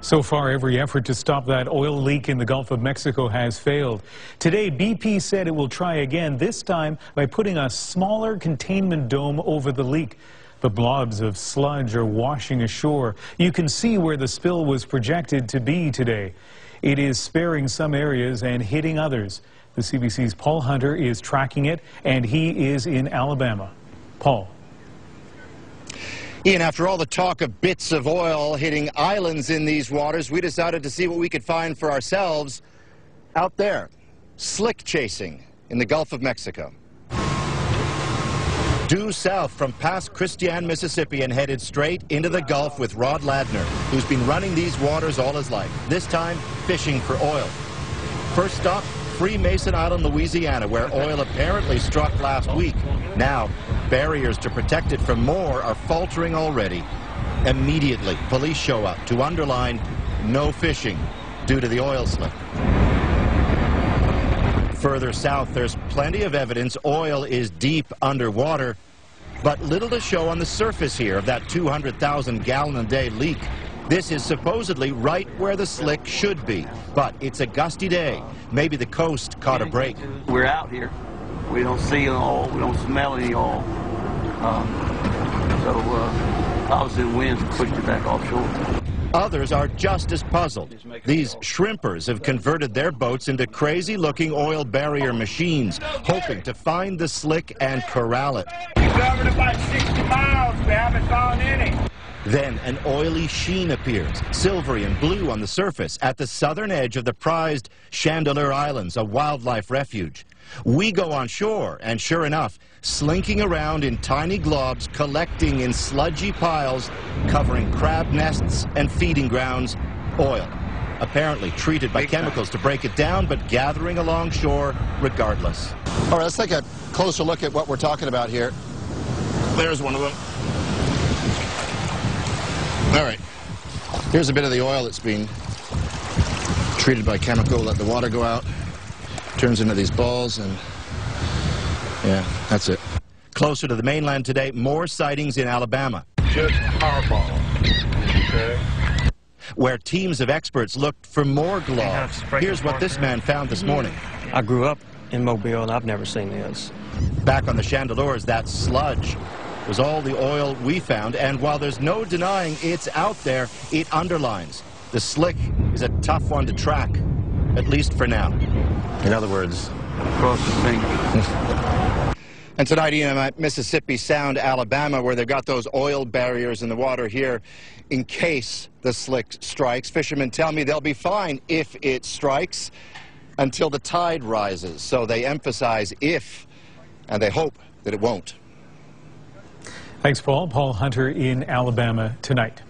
So far, every effort to stop that oil leak in the Gulf of Mexico has failed. Today, BP said it will try again, this time by putting a smaller containment dome over the leak. The blobs of sludge are washing ashore. You can see where the spill was projected to be today. It is sparing some areas and hitting others. The CBC's Paul Hunter is tracking it, and he is in Alabama. Paul. Ian, after all the talk of bits of oil hitting islands in these waters, we decided to see what we could find for ourselves out there, slick chasing in the Gulf of Mexico. Due south from past Christian, Mississippi, and headed straight into the Gulf with Rod Ladner, who's been running these waters all his life, this time fishing for oil. First stop, Freemason Island, Louisiana, where oil apparently struck last week. Now, barriers to protect it from more are faltering already. Immediately, police show up to underline no fishing due to the oil slick. Further south, there's plenty of evidence oil is deep underwater, but little to show on the surface here of that 200,000-gallon-a-day leak. This is supposedly right where the slick should be, but it's a gusty day. Maybe the coast caught a break. We're out here. We don't see oil. We don't smell any oil. Obviously the winds pushed it back offshore. Others are just as puzzled. These shrimpers have converted their boats into crazy-looking oil barrier machines, hoping to find the slick and corral it. We covered about 60 miles. We haven't found any. Then an oily sheen appears, silvery and blue on the surface, at the southern edge of the prized Chandeleur Islands, a wildlife refuge. We go on shore, and sure enough, slinking around in tiny globs, collecting in sludgy piles, covering crab nests and feeding grounds, oil. Apparently treated by chemicals to break it down, but gathering along shore regardless. All right, let's take a closer look at what we're talking about here. There's one of them. All right, here's a bit of the oil that's being treated by chemical. Let the water go out, turns into these balls, and yeah, that's it. Closer to the mainland today, more sightings in Alabama. Just hardball. Okay. Where teams of experts looked for more globs. Here's what this man found this morning. I grew up in Mobile, and I've never seen this. Back on the Chandeleurs, that sludge was all the oil we found, and while there's no denying it's out there, it underlines the slick is a tough one to track, at least for now. In other words, Cross the fingers. And tonight, Ian, I'm at Mississippi Sound, Alabama, where they've got those oil barriers in the water here in case the slick strikes. Fishermen tell me they'll be fine if it strikes until the tide rises. So they emphasize if, and they hope that it won't. Thanks, Paul. Paul Hunter in Alabama tonight.